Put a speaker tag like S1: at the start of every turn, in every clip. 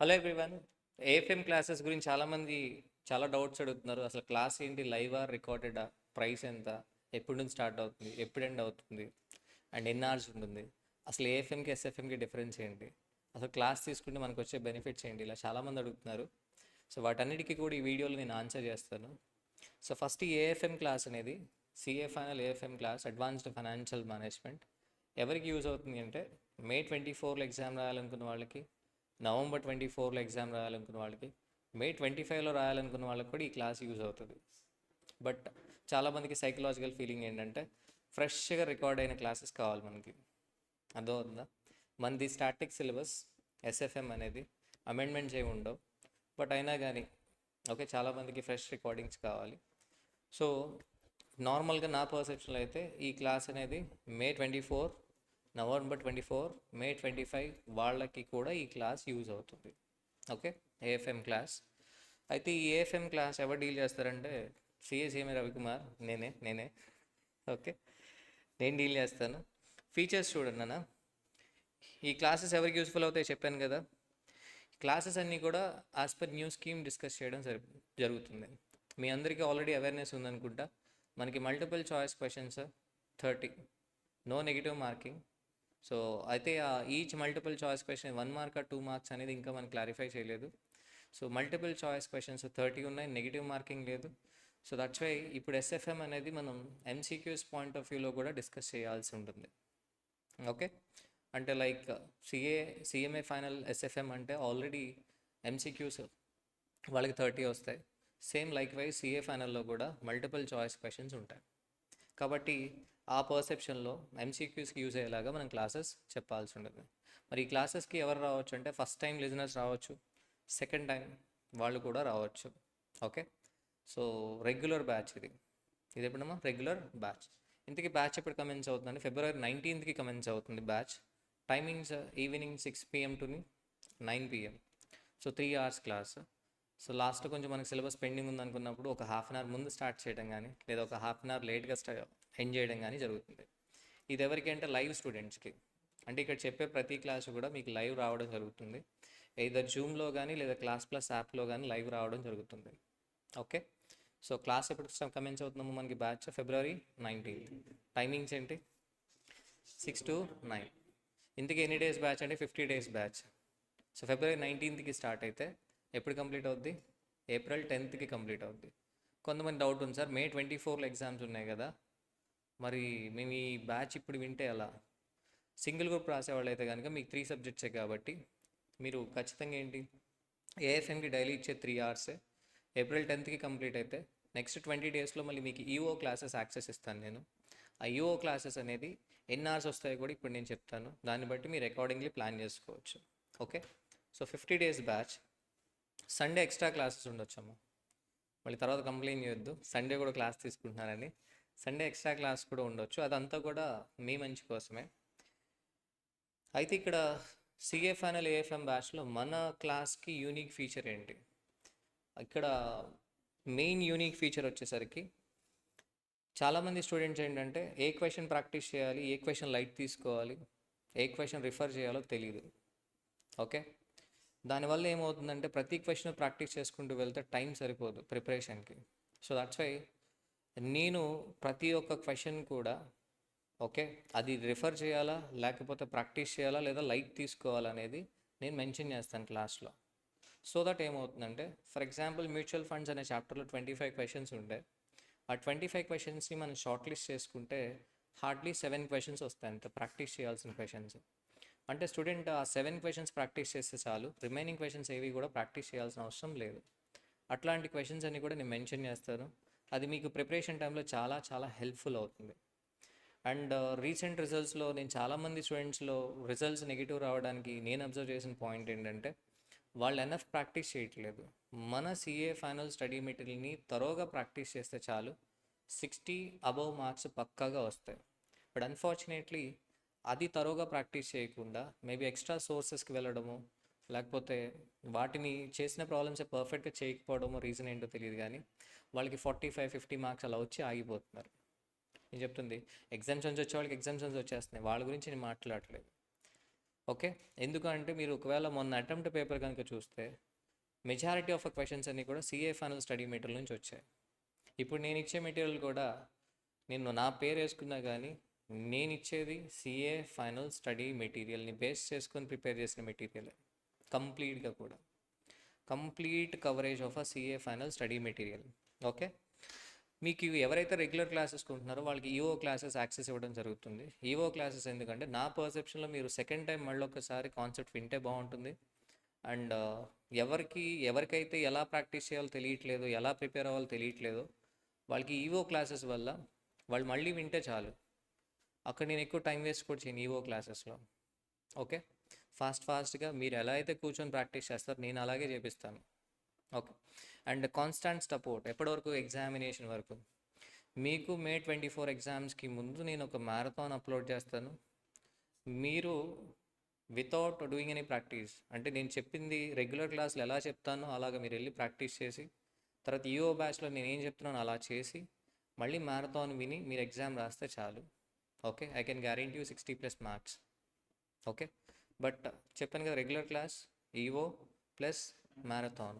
S1: Hello everyone. ఏఎఫ్ఎం classes గురించి చాలామంది చాలా డౌట్స్ అడుగుతున్నారు. అసలు క్లాస్ ఏంటి, లైవా రికార్డెడా, ప్రైస్ ఎంత, ఎప్పటి నుంచి స్టార్ట్ అవుతుంది, ఎప్పుడు ఎండ్ అవుతుంది, అండ్ ఎన్ని అవర్స్ ఉంటుంది, అసలు ఏఎఫ్ఎంకి ఎస్ఎఫ్ఎంకి డిఫరెన్స్ ఏంటి, అసలు క్లాస్ తీసుకుంటే మనకు వచ్చే బెనిఫిట్స్ ఏంటి, ఇలా చాలామంది అడుగుతున్నారు. సో వాటన్నిటికీ కూడా ఈ వీడియోలో నేను ఆన్సర్ చేస్తాను. సో ఫస్ట్ ఈ ఏఎఫ్ఎం క్లాస్ అనేది CA final AFM class advanced financial management ఎవరికి యూజ్ అవుతుంది అంటే మే 24లో ఎగ్జామ్ రాయాలనుకున్న వాళ్ళకి, నవంబర్ 24లో ఎగ్జామ్ రాయాలనుకున్న వాళ్ళకి, మే 25లో రాయాలనుకున్న వాళ్ళకి కూడా ఈ క్లాస్ యూజ్ అవుతుంది. బట్ చాలామందికి సైకలాజికల్ ఫీలింగ్ ఏంటంటే ఫ్రెష్గా రికార్డ్ అయిన క్లాసెస్ కావాలి మనకి. అర్థమవుతుందా? మనది స్టాటిక్ సిలబస్ ఎస్ఎఫ్ఎం అనేది అమెండ్మెంట్స్ ఏమి ఉండవు. బట్ అయినా కానీ ఓకే, చాలామందికి ఫ్రెష్ రికార్డింగ్స్ కావాలి. సో నార్మల్గా నా పర్సెప్షన్లో అయితే ఈ క్లాస్ అనేది మే 24, నవంబర్ 24, మే 25 వాళ్ళకి కూడా ఈ క్లాస్ యూజ్ అవుతుంది. Okay, AFM class. అయితే ఈ ఏఎఫ్ఎం క్లాస్ ఎవరు డీల్ చేస్తారంటే సిఎస్ఈఎంఏ రవికుమార్, నేనే. ఓకే, నేను డీల్ చేస్తాను. ఫీచర్స్ చూడండి అన్న. ఈ క్లాసెస్ ఎవరికి యూస్ఫుల్ అవుతాయో చెప్పాను కదా. క్లాసెస్ అన్నీ కూడా as per new scheme discuss చేయడం జరుగుతుంది. మీ అందరికీ ఆల్రెడీ అవేర్నెస్ ఉందనుకుంటా. మనకి multiple choice questions 30, no negative marking. So అయితే each multiple choice question 1 mark 2 marks అనేది ఇంకా మనం క్లారిఫై చేయలేదు. సో మల్టిపుల్ చాయిస్ క్వశ్చన్స్ 30 ఉన్నాయి, నెగిటివ్ మార్కింగ్ లేదు. సో దట్స్ వై ఇప్పుడు ఎస్ఎఫ్ఎం అనేది మనం ఎంసీక్యూస్ పాయింట్ ఆఫ్ వ్యూలో కూడా డిస్కస్ చేయాల్సి ఉంటుంది. ఓకే, అంటే లైక్ సిఎంఏ ఫైనల్ ఎస్ఎఫ్ఎం అంటే ఆల్రెడీ ఎంసీక్యూస్ వాళ్ళకి 30 వస్తాయి. సేమ్ లైక్ వైజ్ సిఏ ఫైనల్లో కూడా మల్టిపుల్ చాయిస్ క్వశ్చన్స్ ఉంటాయి. కాబట్టి ఆ పర్సెప్షన్లో ఎంసీక్యూస్కి యూజ్ అయ్యేలాగా మనం క్లాసెస్ చెప్పాల్సి ఉంటుంది. మరి ఈ క్లాసెస్కి ఎవరు రావచ్చు అంటే ఫస్ట్ టైం లిజనర్స్ రావచ్చు, సెకండ్ టైం వాళ్ళు కూడా రావచ్చు. ఓకే, సో రెగ్యులర్ బ్యాచ్ ఇది ఎప్పుడమ్మా రెగ్యులర్ బ్యాచ్. ఇంతకీ బ్యాచ్ ఎప్పుడు కమెన్స్ అవుతుందండి? ఫిబ్రవరి 19కి కమెన్స్ అవుతుంది batch. Timings evening 6 PM to 9 PM. So 3 hours class. So last కొంచెం మనకి సిలబస్ పెండింగ్ ఉందనుకున్నప్పుడు ఒక హాఫ్ అన్ అవర్ ముందు స్టార్ట్ చేయడం కానీ, లేదా ఒక హాఫ్ అన్ అవర్ లేట్గా ఎండ్ చేయడం కానీ జరుగుతుంది. ఇది ఎవరికి అంటే లైవ్ స్టూడెంట్స్కి. అంటే ఇక్కడ చెప్పే ప్రతి క్లాసు కూడా మీకు లైవ్ రావడం జరుగుతుంది. ఎయిదర్ జూమ్లో కానీ లేదా క్లాస్ ప్లస్ యాప్లో కానీ లైవ్ రావడం జరుగుతుంది. ఓకే, సో క్లాస్ ఎప్పుడు కమెన్స్ అవుతున్నాము మనకి బ్యాచ్ ఫిబ్రవరి 19. టైమింగ్స్ ఏంటి? 6 to 9. ఇంతకీ ఎన్ని డేస్ బ్యాచ్ అంటే 50 days batch. So February 19కి start అయితే ఎప్పుడు కంప్లీట్ అవుద్ది? ఏప్రిల్ 10కి కంప్లీట్ అవుద్ది. కొంతమంది డౌట్ ఉంది, సార్ మే 24లో ఎగ్జామ్స్ ఉన్నాయి కదా, మరి మేము ఈ బ్యాచ్ ఇప్పుడు వింటే ఎలా? సింగిల్ గ్రూప్ రాసేవాళ్ళు అయితే కనుక మీకు 3 subjects కాబట్టి మీరు ఖచ్చితంగా ఏంటి, ఏఎఫ్ఎంకి డైలీ ఇచ్చే 3 hours ఏప్రిల్ 10కి కంప్లీట్ అయితే నెక్స్ట్ 20 daysలో మళ్ళీ మీకు ఈఓ క్లాసెస్ యాక్సెస్ ఇస్తాను నేను. ఆ ఈఓ క్లాసెస్ అనేది ఎన్ని hours వస్తాయో కూడా ఇప్పుడు నేను చెప్తాను. దాన్ని బట్టి మీరు అకార్డింగ్లీ ప్లాన్ చేసుకోవచ్చు. Okay, so 50 days batch. Sunday extra classes ఉండొచ్చమ్మా, మళ్ళీ తర్వాత కంప్లైంట్ చేయొద్దు సండే కూడా క్లాస్ తీసుకుంటున్నారని. సండే ఎక్స్ట్రా క్లాస్ కూడా ఉండొచ్చు, అదంతా కూడా మీ మంచి కోసమే. అయితే ఇక్కడ సిఏ ఫైనల్ ఏఎఫ్ఎం బ్యాచ్లో మన క్లాస్కి యూనిక్ ఫీచర్ ఏంటి? ఇక్కడ మెయిన్ యూనిక్ ఫీచర్ వచ్చేసరికి చాలామంది స్టూడెంట్స్ ఏంటంటే ఏ క్వశ్చన్ ప్రాక్టీస్ చేయాలి, ఏ క్వశ్చన్ లైట్ తీసుకోవాలి, ఏ క్వశ్చన్ రిఫర్ చేయాలో తెలియదు. ఓకే, దానివల్ల ఏమవుతుందంటే ప్రతి క్వశ్చన్ ప్రాక్టీస్ చేసుకుంటూ వెళ్తే టైం సరిపోదు ప్రిపరేషన్కి. సో దట్స్ వై నేను ప్రతి ఒక్క క్వశ్చన్ కూడా ఓకే అది రిఫర్ చేయాలా, లేకపోతే ప్రాక్టీస్ చేయాలా, లేదా లైట్ తీసుకోవాలా అనేది నేను మెన్షన్ చేస్తాను క్లాస్లో. సో దట్ ఏమవుతుందంటే ఫర్ ఎగ్జాంపుల్ మ్యూచువల్ ఫండ్స్ అనే చాప్టర్లో 25 questions ఉంటే ఆ 25 questions మనం షార్ట్ లిస్ట్ చేసుకుంటే హార్డ్లీ 7 questions వస్తాయి అంతే ప్రాక్టీస్ చేయాల్సిన క్వశ్చన్స్. అంటే స్టూడెంట్ ఆ 7 questions ప్రాక్టీస్ చేస్తే చాలు, రిమైనింగ్ క్వశ్చన్స్ ఏవి కూడా ప్రాక్టీస్ చేయాల్సిన అవసరం లేదు. అట్లాంటి క్వశ్చన్స్ అన్ని కూడా నేను మెన్షన్ చేస్తాను. అది మీకు ప్రిపరేషన్ టైంలో చాలా చాలా హెల్ప్ఫుల్ అవుతుంది. అండ్ రీసెంట్ రిజల్ట్స్లో నేను చాలామంది స్టూడెంట్స్లో రిజల్ట్స్ నెగిటివ్ రావడానికి నేను అబ్జర్వ్ చేసిన పాయింట్ ఏంటంటే వాళ్ళు ఎనఫ్ ప్రాక్టీస్ చేయట్లేదు. మన సిఏ ఫైనల్ స్టడీ మెటీరియల్ని తరోగా ప్రాక్టీస్ చేస్తే చాలు 60 above మార్క్స్ పక్కాగా వస్తాయి. బట్ అన్ఫార్చునేట్లీ అది తరోగా ప్రాక్టీస్ చేయకుండా మేబీ ఎక్స్ట్రా సోర్సెస్కి వెళ్ళడము, లేకపోతే వాటిని చేసిన ప్రాబ్లమ్స్ పర్ఫెక్ట్గా చేయకపోవడము రీజన్ ఏంటో తెలియదు, కానీ వాళ్ళకి 45-50 మార్క్స్ అలా వచ్చి ఆగిపోతున్నారు. నేను చెప్తుంది ఎగ్జామ్షన్స్ వచ్చే వాళ్ళకి ఎగ్జామ్షన్స్ వచ్చేస్తున్నాయి, వాళ్ళ గురించి నేను మాట్లాడట్లేదు. ఓకే. ఎందుకంటే మీరు ఒకవేళ మొన్న అటెంప్ట్ పేపర్ కనుక చూస్తే మెజారిటీ ఆఫ్ క్వశ్చన్స్ అన్నీ కూడా సిఏ ఫైనల్ స్టడీ మెటీరియల్ నుంచి వచ్చాయి. ఇప్పుడు నేను ఇచ్చే మెటీరియల్ కూడా నేను నా పేరు వేసుకున్నా కానీ నేను ఇచ్చేది సిఏ ఫైనల్ స్టడీ మెటీరియల్ని బేస్ చేసుకొని ప్రిపేర్ చేసిన మెటీరియల్ కంప్లీట్గా కూడా complete coverage of a CA final study material. Okay. మీకు ఎవరైతే రెగ్యులర్ క్లాసెస్ కొంటున్నారో వాళ్ళకి ఈఓ క్లాసెస్ యాక్సెస్ ఇవ్వడం జరుగుతుంది. ఈఓ క్లాసెస్ ఎందుకంటే నా పర్సెప్షన్లో మీరు సెకండ్ టైం మళ్ళీ ఒకసారి కాన్సెప్ట్ వింటే బాగుంటుంది. అండ్ ఎవరికైతే ఎలా ప్రాక్టీస్ చేయాలో తెలియట్లేదు, ఎలా ప్రిపేర్ అవ్వాలో తెలియట్లేదో వాళ్ళకి ఈఓ క్లాసెస్ వల్ల వాళ్ళు మళ్ళీ వింటే చాలు. అక్కడ నేను ఎక్కువ టైం వేస్ట్ కూడా చేయను ఈఓ క్లాసెస్లో. ఓకే. ఫాస్ట్గా మీరు ఎలా అయితే కూర్చొని ప్రాక్టీస్ చేస్తారో నేను అలాగే చేపిస్తాను. ఓకే. అండ్ కాన్స్టాంట్ సపోర్ట్ ఎప్పటివరకు ఎగ్జామినేషన్ వరకు. మీకు May 24 ఎగ్జామ్స్కి ముందు నేను ఒక మ్యారథాన్ అప్లోడ్ చేస్తాను. మీరు వితౌట్ డూయింగ్ ఎనీ ప్రాక్టీస్, అంటే నేను చెప్పింది రెగ్యులర్ క్లాసులు ఎలా చెప్తానో అలాగ మీరు వెళ్ళి ప్రాక్టీస్ చేసి తర్వాత ఈఓ బ్యాచ్లో నేను ఏం చెప్తున్నానో అలా చేసి మళ్ళీ మ్యారథాన్ విని మీరు ఎగ్జామ్ రాస్తే చాలు. Okay. I can guarantee you 60+ marks. Okay. But చెప్పాను కదా, regular class, EO plus marathon.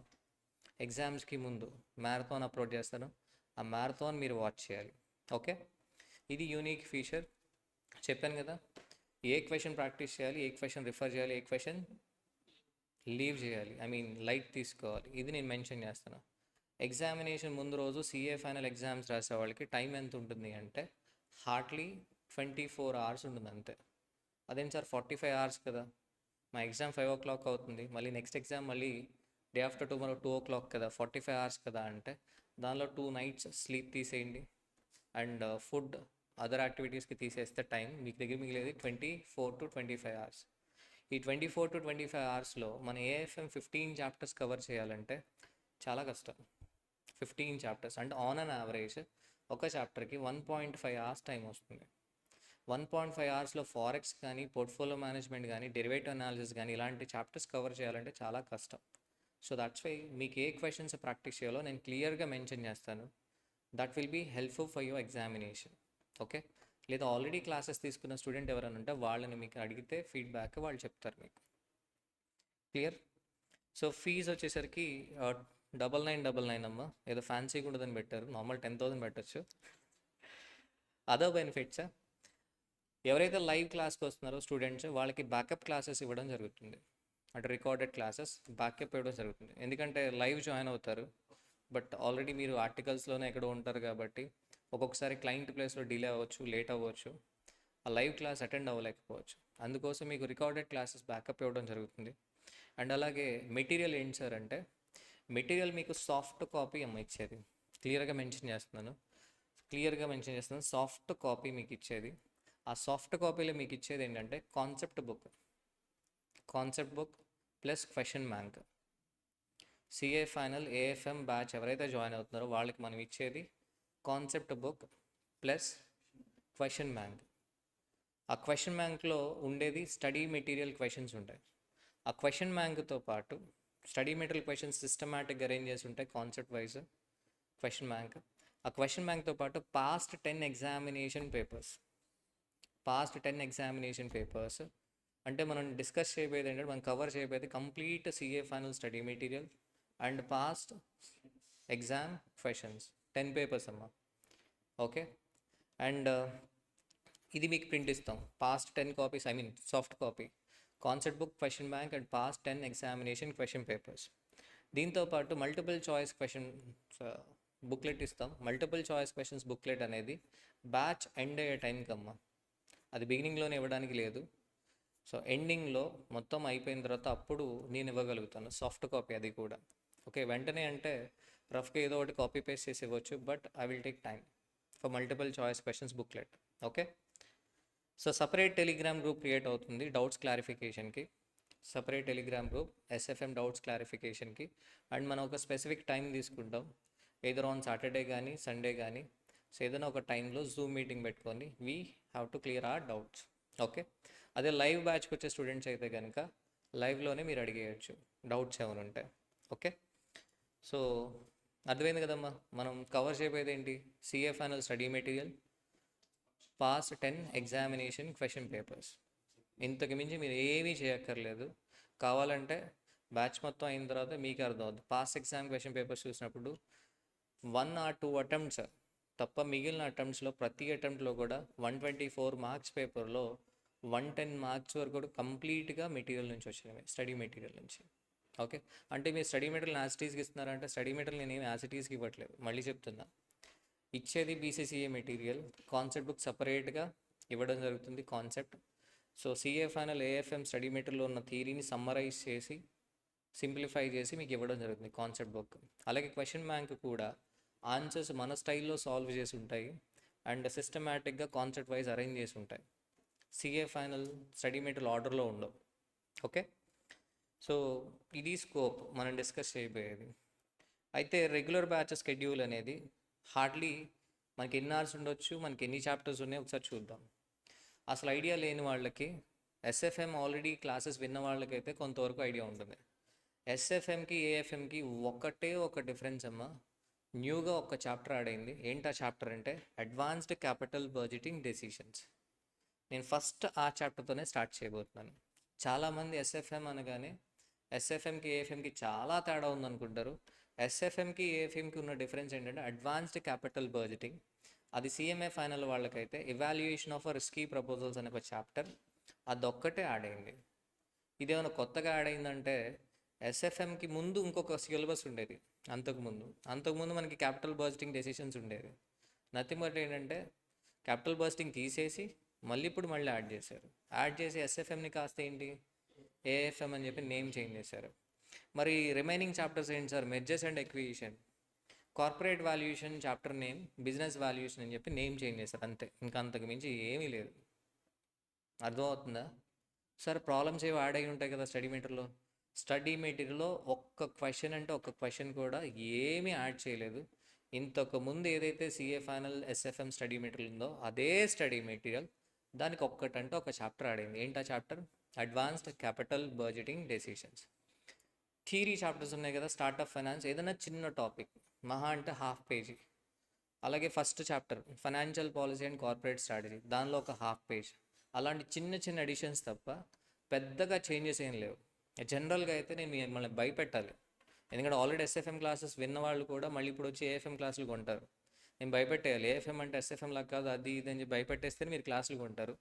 S1: ఎగ్జామ్స్కి ముందు మ్యారథాన్ అప్లోడ్ చేస్తాను, ఆ మ్యారథాన్ మీరు వాచ్ చేయాలి. ఓకే. ఇది యూనిక్ ఫీచర్. చెప్పాను కదా, ఏ క్వశ్చన్ ప్రాక్టీస్ చేయాలి, ఏ క్వశ్చన్ రిఫర్ చేయాలి, ఏ క్వశ్చన్ లీవ్ చేయాలి, లైట్ తీసుకోవాలి, ఇది నేను మెన్షన్ చేస్తాను. ఎగ్జామినేషన్ ముందు రోజు సిఏ ఫైనల్ ఎగ్జామ్స్ రాసే వాళ్ళకి టైం ఎంత ఉంటుంది అంటే హార్డ్లీ 24 hours ఉంటుంది అంతే. అదేంటి సార్ 45 hours కదా, మా ఎగ్జామ్ 5 o'clock అవుతుంది, మళ్ళీ నెక్స్ట్ ఎగ్జామ్ మళ్ళీ డే ఆఫ్టర్ టుమారో 2 o'clock కదా, 45 hours కదా అంటే దానిలో 2 nights స్లీప్ తీసేయండి అండ్ ఫుడ్ అదర్ యాక్టివిటీస్కి తీసేస్తే టైం మీకు దగ్గర మిగిలేది 24 to 25 hours. ఈ 24 to 25 hoursలో మన ఏఎఫ్ఎం 15 chapters కవర్ చేయాలంటే చాలా కష్టం. 15 chapters అంటే ఆన్ అన్ యావరేజ్ ఒక చాప్టర్కి 1.5 hours టైం వస్తుంది. 1.5 hoursలో ఫారెక్స్ కానీ, పోర్ట్ఫోలియో మేనేజ్మెంట్ కానీ, డెరివేటివ్ అనాలిసిస్ కానీ ఇలాంటి చాప్టర్స్ కవర్ చేయాలంటే చాలా కష్టం. సో దట్స్ వై మీకు ఏ క్వశ్చన్స్ ప్రాక్టీస్ చేయాలో నేను క్లియర్గా మెన్షన్ చేస్తాను. That will be helpful for your examination. Okay. లేదా ఆల్రెడీ క్లాసెస్ తీసుకున్న స్టూడెంట్ ఎవరైనా ఉంటే వాళ్ళని మీకు అడిగితే ఫీడ్బ్యాక్ వాళ్ళు చెప్తారు మీకు. క్లియర్. సో ఫీజు వచ్చేసరికి 9999 అమ్మ, ఏదో ఫ్యాన్సీగా ఉండదని పెట్టారు, నార్మల్ 10,000 పెట్టచ్చు. అదర్ బెనిఫిట్స్, ఎవరైతే లైవ్ క్లాస్కి వస్తున్నారో స్టూడెంట్స్ వాళ్ళకి బ్యాకప్ క్లాసెస్ ఇవ్వడం జరుగుతుంది. అంటే రికార్డెడ్ క్లాసెస్ బ్యాకప్ ఇవ్వడం జరుగుతుంది. ఎందుకంటే లైవ్ జాయిన్ అవుతారు బట్ ఆల్రెడీ మీరు ఆర్టికల్స్లోనే ఎక్కడో ఉంటారు కాబట్టి ఒక్కొక్కసారి క్లయింట్ ప్లేస్లో డిలే అవ్వచ్చు, లేట్ అవ్వచ్చు, ఆ లైవ్ క్లాస్ అటెండ్ అవ్వలేకపోవచ్చు. అందుకోసం మీకు రికార్డెడ్ క్లాసెస్ బ్యాకప్ ఇవ్వడం జరుగుతుంది. అండ్ అలాగే మెటీరియల్ ఏంటి సార్ అంటే మెటీరియల్ మీకు సాఫ్ట్ కాపీ ఇచ్చేది, క్లియర్గా మెన్షన్ చేస్తున్నాను, సాఫ్ట్ కాపీ మీకు ఇచ్చేది. ఆ సాఫ్ట్ కాపీలో మీకు ఇచ్చేది ఏంటంటే concept book plus question bank. CA final AFM batch ఎవరైతే జాయిన్ అవుతున్నారో వాళ్ళకి మనం ఇచ్చేది concept book plus question bank. ఆ క్వశ్చన్ బ్యాంక్లో ఉండేది స్టడీ మెటీరియల్ క్వశ్చన్స్ ఉంటాయి. ఆ క్వశ్చన్ బ్యాంక్తో పాటు స్టడీ మెటీరియల్ క్వశ్చన్స్ సిస్టమాటిక్గా అరేంజ్ చేసి ఉంటాయి కాన్సెప్ట్ వైజ్ క్వశ్చన్ బ్యాంక్. ఆ క్వశ్చన్ బ్యాంక్తో పాటు పాస్ట్ 10 ఎగ్జామినేషన్ పేపర్స్ అంటే మనం డిస్కస్ చేయబోయేది ఏంటంటే మనం కవర్ చేయబోయేది complete CA final study material and past exam questions 10 papers అమ్మా. ఓకే. అండ్ ఇది మీకు ప్రింట్ ఇస్తాం, past 10 copies, soft copy, concept book, question bank and past 10 examination question papers. దీంతోపాటు మల్టిపుల్ చాయిస్ క్వశ్చన్ బుక్లెట్ ఇస్తాం. Multiple choice questions booklet అనేది batch end అయ్యే టైంకి అమ్మా, అది బిగినింగ్లోనే ఇవ్వడానికి లేదు. సో ఎండింగ్లో మొత్తం అయిపోయిన తర్వాత అప్పుడు నేను ఇవ్వగలుగుతాను సాఫ్ట్ కాపీ, అది కూడా. ఓకే. వెంటనే అంటే రఫ్గా ఏదో ఒకటి కాపీ పేస్ట్ చేసి ఇవ్వచ్చు, but I will take time for multiple choice questions booklet. Okay. So separate Telegram group create అవుతుంది డౌట్స్ క్లారిఫికేషన్కి, separate Telegram group SFM doubts క్లారిఫికేషన్కి. అండ్ మనం ఒక స్పెసిఫిక్ టైం తీసుకుంటాం, ఏదో ఆన్ సాటర్డే కానీ సండే కానీ. సో ఏదైనా ఒక టైంలో జూమ్ మీటింగ్ పెట్టుకొని we have to clear our doubts. Okay. అదే లైవ్ బ్యాచ్కి వచ్చే స్టూడెంట్స్ అయితే కనుక లైవ్లోనే మీరు అడిగేయచ్చు డౌట్స్ ఏమైనా ఉంటాయి. ఓకే. సో అర్థమైంది కదమ్మా, మనం కవర్ చేయబోయేది ఏంటి, CA final study material, past 10 examination question papers. ఇంతకు మించి మీరు ఏమీ చేయక్కర్లేదు. కావాలంటే బ్యాచ్ మొత్తం అయిన తర్వాత మీకు అర్థమవుతుంది. పాస్ట్ ఎగ్జామ్ క్వశ్చన్ పేపర్స్ చూసినప్పుడు 1 or 2 అటెంప్ట్స్ తప్ప మిగిలిన అటెంప్ట్స్లో ప్రతి అటెంప్ట్లో కూడా 124 మార్క్స్ పేపర్లో 110 మార్క్స్ వరకు కూడా కంప్లీట్గా మెటీరియల్ నుంచి వచ్చినవి, స్టడీ మెటీరియల్ నుంచి. ఓకే, అంటే మీరు స్టడీ మెటీరియల్ యాసిటీస్కి ఇస్తున్నారంటే స్టడీ మెటీరియల్ నేనేమి యాసిటీస్కి ఇవ్వట్లేదు. మళ్ళీ చెప్తున్నా, ఇచ్చేది బీసీసీఏ మెటీరియల్, కాన్సెప్ట్ బుక్ సపరేట్గా ఇవ్వడం జరుగుతుంది concept. So CA final AFM study మెటీరియల్లో ఉన్న థియరీని సమ్మరైజ్ చేసి సింప్లిఫై చేసి మీకు ఇవ్వడం జరుగుతుంది కాన్సెప్ట్ బుక్. అలాగే క్వశ్చన్ బ్యాంక్ కూడా ఆన్సర్స్ మన స్టైల్లో సాల్వ్ చేసి ఉంటాయి అండ్ సిస్టమేటిక్గా కాన్సెప్ట్ వైజ్ అరేంజ్ చేసి ఉంటాయి. సిఏ ఫైనల్ స్టడీ మెటీరియల్ ఆర్డర్లో ఉండవు. ఓకే, సో ఇది స్కోప్ మనం డిస్కస్ చేయబోయేది. అయితే రెగ్యులర్ బ్యాచ్ షెడ్యూల్ అనేది హార్డ్లీ మనకి ఎన్ని అవర్స్ ఉండొచ్చు, మనకి ఎన్ని చాప్టర్స్ ఉన్నాయో ఒకసారి చూద్దాం. అసలు ఐడియా లేని వాళ్ళకి, ఎస్ఎఫ్ఎం ఆల్రెడీ క్లాసెస్ విన్న వాళ్ళకైతే కొంతవరకు ఐడియా ఉంటుంది. ఎస్ఎఫ్ఎంకి ఏఎఫ్ఎంకి ఒకటే ఒక డిఫరెన్స్ అమ్మ, న్యూగా ఒక చాప్టర్ యాడ్ అయింది. ఏంటా చాప్టర్ అంటే అడ్వాన్స్డ్ క్యాపిటల్ బడ్జెటింగ్ డెసిషన్స్. నేను ఫస్ట్ ఆ చాప్టర్తోనే స్టార్ట్ చేయబోతున్నాను. చాలామంది ఎస్ఎఫ్ఎం అనగానే ఎస్ఎఫ్ఎంకి ఏఎఫ్ఎంకి చాలా తేడా ఉందనుకుంటారు. ఎస్ఎఫ్ఎంకి ఏఎఫ్ఎంకి ఉన్న డిఫరెన్స్ ఏంటంటే అడ్వాన్స్డ్ క్యాపిటల్ బడ్జెటింగ్, అది సిఎంఏ ఫైనల్ వాళ్ళకైతే ఎవాల్యుయేషన్ ఆఫ్ రిస్కీ ప్రపోజల్స్ అనే ఒక చాప్టర్, అదొక్కటే యాడ్ అయింది. ఇదేమైనా కొత్తగా యాడ్ అయిందంటే ఎస్ఎఫ్ఎంకి ముందు ఇంకొక సిలబస్ ఉండేది. అంతకుముందు మనకి క్యాపిటల్ బడ్జెటింగ్ డెసిషన్స్ ఉండేది. నథింగ్ బట్ ఏంటంటే క్యాపిటల్ బడ్జెటింగ్ తీసేసి మళ్ళీ యాడ్ చేశారు. యాడ్ చేసి ఎస్ఎఫ్ఎంని కాస్త ఏంటి ఏఎఫ్ఎం అని చెప్పి నేమ్ చేంజ్ చేశారు. మరి రిమైనింగ్ చాప్టర్స్ ఏంటి sir? Mergers and acquisition, corporate valuation chapter name business valuation అని చెప్పి నేమ్ చేంజ్ చేశారు, అంతే. ఇంకా అంతకు మించి ఏమీ లేదు. అర్థమవుతుందా సార్? ప్రాబ్లమ్స్ ఏవి యాడ్ అయి ఉంటాయి కదా స్టడీ మెటీరియల్లో ఒక్క క్వశ్చన్ అంటే ఒక్క క్వశ్చన్ కూడా ఏమీ యాడ్ చేయలేదు. ఇంతకు ముందు ఏదైతే CA final SFM study material ఉందో అదే స్టడీ మెటీరియల్, దానికి ఒక్కటంటే ఒక చాప్టర్ యాడ్ అయింది. ఏంటా chapter? Advanced capital budgeting decisions. Theory chapters ఉన్నాయి కదా, స్టార్ట్అప్ ఫైనాన్స్, ఏదైనా చిన్న టాపిక్ మహా అంటే హాఫ్ పేజీ. అలాగే first chapter financial policy and corporate strategy, దానిలో ఒక హాఫ్ పేజ్. అలాంటి చిన్న చిన్న ఎడిషన్స్ తప్ప పెద్దగా చేంజెస్ ఏం లేవు. జనరల్గా అయితే నేను మిమ్మల్ని భయపెట్టాలి, ఎందుకంటే ఆల్రెడీ ఎస్ఎఫ్ఎం క్లాసెస్ విన్న వాళ్ళు కూడా మళ్ళీ ఇప్పుడు వచ్చి ఏఎఫ్ఎం క్లాసులు కొంటారు. నేను భయపెట్టేయాలి, ఏఎఫ్ఎం అంటే ఎస్ఎఫ్ఎం లాగా కాదు, అది ఇది అని చెప్పి భయపెట్టేస్తే మీరు క్లాసులు కొంటారు.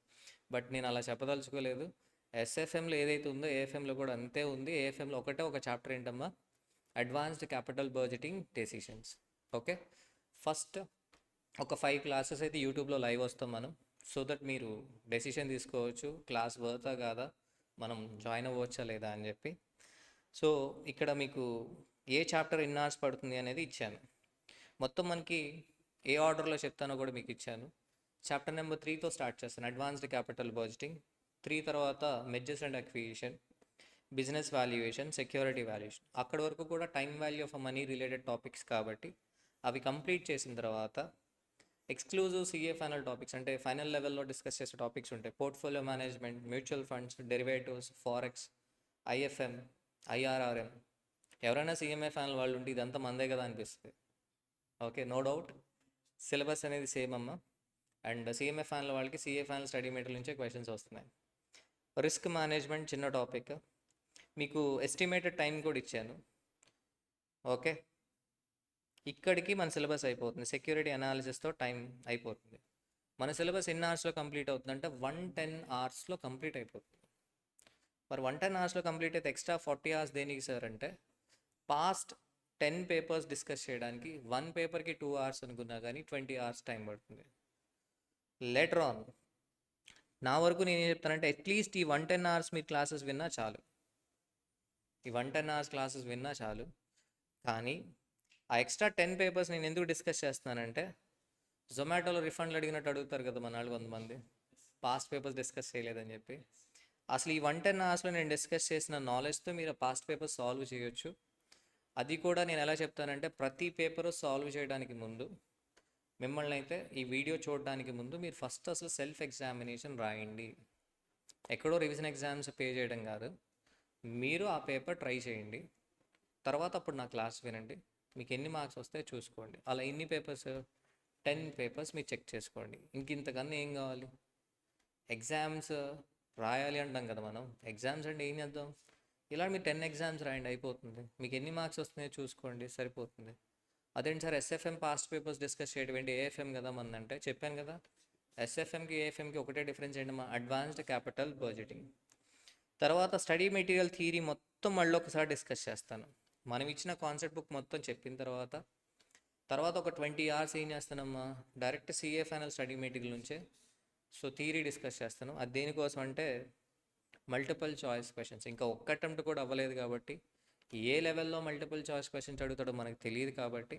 S1: బట్ నేను అలా చెప్పదలుచుకోలేదు. ఎస్ఎఫ్ఎంలో ఏదైతే ఉందో ఏఎఫ్ఎంలో కూడా అంతే ఉంది. ఏఎఫ్ఎంలో ఒకటే ఒక చాప్టర్ ఏంటమ్మా? Advanced capital budgeting decisions. Okay, first ఒక 5 క్లాసెస్ అయితే యూట్యూబ్లో లైవ్ వస్తాం మనం, సో దట్ మీరు డెసిషన్ తీసుకోవచ్చు క్లాస్ వర్తా కాదా, మనం జాయిన్ అవ్వచ్చా లేదా అని చెప్పి. సో ఇక్కడ మీకు ఏ చాప్టర్ ఎన్ని అవర్స్ పడుతుంది అనేది ఇచ్చాను. మొత్తం మనకి ఏ ఆర్డర్లో చెప్తానో కూడా మీకు ఇచ్చాను. చాప్టర్ నెంబర్ 3తో స్టార్ట్ చేస్తాను, అడ్వాన్స్డ్ క్యాపిటల్ బడ్జెటింగ్. 3 తర్వాత mergers and acquisition, business valuation, security valuation. అక్కడ వరకు కూడా time value of money related topics కాబట్టి అవి కంప్లీట్ చేసిన తర్వాత ఎక్స్క్లూజివ్ సిఏ ఫైనల్ టాపిక్స్, అంటే ఫైనల్ లెవెల్లో డిస్కస్ చేసే టాపిక్స్ ఉంటాయి. Portfolio management, mutual funds, derivatives, forex, IFM, IRRM. ఎవరైనా సిఎంఏ ఫైనల్ వాళ్ళు ఉంటే ఇదంతా మందే కదా అనిపిస్తుంది. ఓకే, నో డౌట్ సిలబస్ అనేది సేమ్ అమ్మ. అండ్ సిఎంఏ ఫైనల్ వాళ్ళకి సిఏ ఫైనల్ స్టడీ మెటీరియల్ నుంచే క్వశ్చన్స్ వస్తున్నాయి. రిస్క్ మేనేజ్మెంట్ చిన్న టాపిక్, మీకు ఎస్టిమేటెడ్ టైం కూడా ఇచ్చాను. ఓకే, ఇక్కడికి మన సిలబస్ అయిపోతుంది. సెక్యూరిటీ అనాలిసిస్తో టైం అయిపోతుంది. మన సిలబస్ ఎన్ని అవర్స్లో కంప్లీట్ అవుతుందంటే 110 అవర్స్లో కంప్లీట్ అయిపోతుంది. మరి 110 అవర్స్లో కంప్లీట్ అయితే ఎక్స్ట్రా 40 అవర్స్ దేనికి సార్ అంటే, పాస్ట్ 10 పేపర్స్ డిస్కస్ చేయడానికి 1 పేపర్కి 2 అవర్స్ అనుకున్నా కానీ 20 అవర్స్ టైం పడుతుంది. లేటర్ ఆన్ నా వరకు నేను ఏం చెప్తానంటే, అట్లీస్ట్ ఈ 110 అవర్స్ మీరు క్లాసెస్ విన్నా చాలు. ఈ 110 అవర్స్ క్లాసెస్ విన్నా చాలు. కానీ ఆ ఎక్స్ట్రా 10 పేపర్స్ నేను ఎందుకు డిస్కస్ చేస్తున్నానంటే, జొమాటోలో రిఫండ్లు అడిగినట్టు అడుగుతారు కదా మన వాళ్ళు కొంతమంది, పాస్ట్ పేపర్స్ డిస్కస్ చేయలేదని చెప్పి. అసలు ఈ 110 అవర్స్లో నేను డిస్కస్ చేసిన నాలెడ్జ్తో మీరు పాస్ట్ పేపర్స్ సాల్వ్ చేయొచ్చు. అది కూడా నేను ఎలా చెప్తానంటే, ప్రతి పేపరు సాల్వ్ చేయడానికి ముందు మిమ్మల్ని అయితే ఈ వీడియో చూడడానికి ముందు మీరు ఫస్ట్ అసలు సెల్ఫ్ ఎగ్జామినేషన్ రాయండి. ఎక్కడో రివిజన్ ఎగ్జామ్స్ పే చేయడం కాదు, మీరు ఆ పేపర్ ట్రై చేయండి. తర్వాత అప్పుడు నా క్లాస్ వినండి, మీకు ఎన్ని మార్క్స్ వస్తాయో చూసుకోండి. అలా ఎన్ని పేపర్స్? 10 పేపర్స్ మీరు చెక్ చేసుకోండి. ఇంతకన్నా ఏం కావాలి? ఎగ్జామ్స్ రాయాలి అంటాం కదా మనం. ఎగ్జామ్స్ అంటే ఏం చేద్దాం, ఇలా మీరు 10 ఎగ్జామ్స్ రాయండి అయిపోతుంది. మీకు ఎన్ని మార్క్స్ వస్తున్నాయో చూసుకోండి సరిపోతుంది. అదేంటి sir SFM past papers discuss చేయడం ఏంటి, ఏఎఫ్ఎం కదా మందంటే చెప్పాను కదా. ఎస్ఎఫ్ఎంకి ఏఎఫ్ఎంకి ఒకటే డిఫరెన్స్ ఏంటమ్మా, అడ్వాన్స్డ్ క్యాపిటల్ బడ్జెటింగ్. తర్వాత స్టడీ మెటీరియల్ థియరీ మొత్తం మళ్ళీ ఒకసారి డిస్కస్ చేస్తాను. మనం ఇచ్చిన కాన్సెప్ట్ బుక్ మొత్తం చెప్పిన తర్వాత ఒక 20 hours ఏం చేస్తానమ్మా, direct CA final study material నుంచే సో థియరీ డిస్కస్ చేస్తాను. అది దేనికోసం అంటే మల్టిపుల్ చాయిస్ క్వశ్చన్స్. ఇంకా ఒక్క అటెంప్ట్ కూడా అవ్వలేదు కాబట్టి ఏ లెవెల్లో మల్టిపుల్ చాయిస్ క్వశ్చన్స్ అడుగుతాడో మనకు తెలియదు కాబట్టి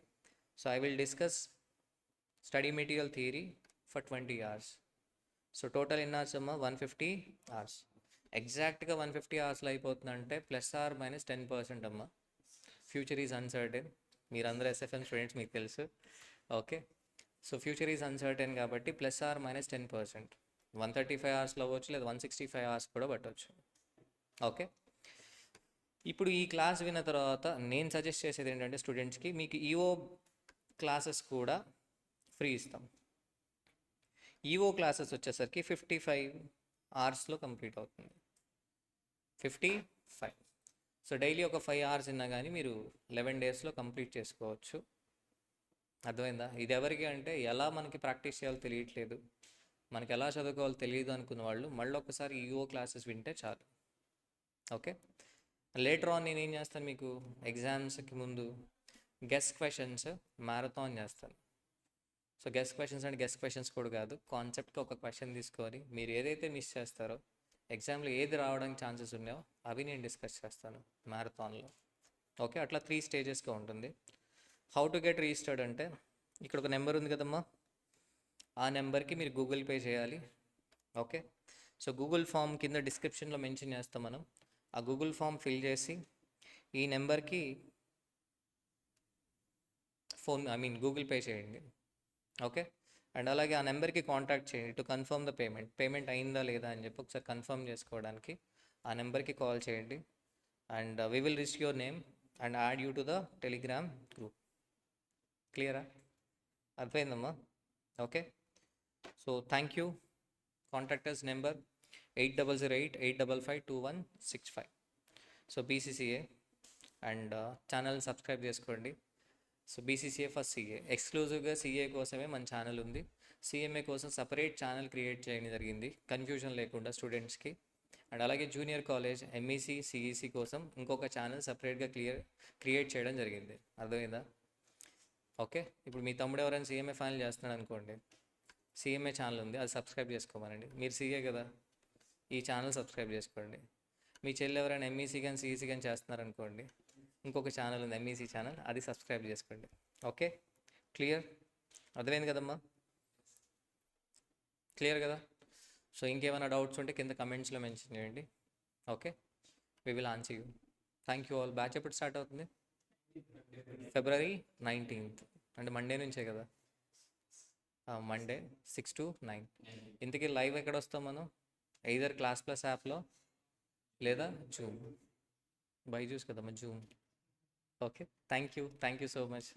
S1: so I will discuss study material theory for 20 hours. So total ఎన్ని అవర్స్ అమ్మా, 150 hours. ఎగ్జాక్ట్గా 150 hoursలో అయిపోతుందంటే ±10% అమ్మా. Future is uncertain. మీరందరూ ఎస్ఎఫ్ఎం స్టూడెంట్స్, మీకు తెలుసు. Okay, so future is uncertain కాబట్టి ±10%. 135 hoursలో అవ్వచ్చు, లేదా 165 hours కూడా పట్టవచ్చు. ఓకే, ఇప్పుడు ఈ క్లాస్ విన్న తర్వాత నేను సజెస్ట్ చేసేది ఏంటంటే స్టూడెంట్స్కి మీకు ఈఓ క్లాసెస్ కూడా ఫ్రీ ఇస్తాం. ఈఓ క్లాసెస్ వచ్చేసరికి 55 hours కంప్లీట్ అవుతుంది. 55. సో డైలీ ఒక 5 hours విన్నా కానీ మీరు 11 daysలో కంప్లీట్ చేసుకోవచ్చు. అర్థమైందా? ఇది ఎవరికి అంటే ఎలా మనకి ప్రాక్టీస్ చేయాలో తెలియట్లేదు, మనకి ఎలా చదువుకోవాలో తెలియదు అనుకున్న వాళ్ళు మళ్ళీ ఒకసారి ఈఓ క్లాసెస్ వింటే చాలు. ఓకే, లేటర్ ఆన్ నేను ఏం చేస్తాను, మీకు ఎగ్జామ్స్కి ముందు గెస్ట్ క్వశ్చన్స్ మ్యారథాన్ చేస్తాను. సో గెస్ట్ క్వశ్చన్స్ అంటే గెస్ట్ క్వశ్చన్స్ కూడా కాదు, కాన్సెప్ట్కి ఒక క్వశ్చన్ తీసుకొని మీరు ఏదైతే మిస్ చేస్తారో, ఎగ్జామ్లో ఏది రావడానికి ఛాన్సెస్ ఉన్నాయో అవి నేను డిస్కస్ చేస్తాను మ్యారథాన్లో. ఓకే, అట్లా 3 stagesగా ఉంటుంది. హౌ టు గెట్ రిజిస్టర్డ్ అంటే ఇక్కడ ఒక నెంబర్ ఉంది కదమ్మా, ఆ నెంబర్కి మీరు గూగుల్ పే చేయాలి. ఓకే, సో గూగుల్ ఫామ్ కింద డిస్క్రిప్షన్లో మెన్షన్ చేస్తాం మనం. ఆ గూగుల్ ఫామ్ ఫిల్ చేసి ఈ నెంబర్కి గూగుల్ పే చేయండి. ఓకే, అండ్ అలాగే ఆ నెంబర్కి కాంటాక్ట్ చేయండి టు కన్ఫర్మ్ ద పేమెంట్ అయిందా లేదా అని చెప్పి ఒకసారి కన్ఫర్మ్ చేసుకోవడానికి ఆ నెంబర్కి కాల్ చేయండి. And we will register your name and add you to the Telegram group. క్లియరా? అర్థమైందమ్మా? Okay, so thank you. Contact us number 8008-855-2165. So BCCA and channel subscribe చేసుకోండి. సో బీసీసీఏ ఫస్ట్ సిఏ ఎక్స్క్లూజివ్గా సిఏ కోసమే మన ఛానల్ ఉంది. CMA కోసం separate channel create చేయడం జరిగింది కన్ఫ్యూజన్ లేకుండా స్టూడెంట్స్కి. అండ్ అలాగే జూనియర్ కాలేజ్ ఎంఈసీ సిఈసీ కోసం ఇంకొక ఛానల్ సపరేట్గా క్రియేట్ చేయడం జరిగింది. అర్థమైందా? ఓకే, ఇప్పుడు మీ తమ్ముడు ఎవరైనా సిఎంఏ ఫైనల్ చేస్తున్నాడు అనుకోండి, సిఎంఏ ఛానల్ ఉంది, అది సబ్స్క్రైబ్ చేసుకోమనండి. మీరు సిఏ కదా, ఈ ఛానల్ సబ్స్క్రైబ్ చేసుకోండి. మీ చెల్లి ఎవరైనా ఎంఈసీ కానీ సిఈసీ కానీ చేస్తున్నారనుకోండి, ఇంకొక ఛానల్ ఉంది ఎంఈసీ ఛానల్, అది సబ్స్క్రైబ్ చేసుకోండి. Okay, clear? అర్థమైంది కదమ్మా? క్లియర్ కదా? సో ఇంకేమైనా డౌట్స్ ఉంటే కింద కమెంట్స్లో మెన్షన్ చేయండి. Okay, we will answer you. Thank you all. Batch ఎప్పుడు స్టార్ట్ అవుతుంది? February 19th, అంటే మండే నుంచే కదా, మండే 6 to 9. ఇంతకీ లైవ్ ఎక్కడ వస్తాం మనం? ఎయిదర్ క్లాస్ ప్లస్ యాప్లో లేదా జూమ్. బైజూస్ కదమ్మా Zoom. Okay, thank you so much.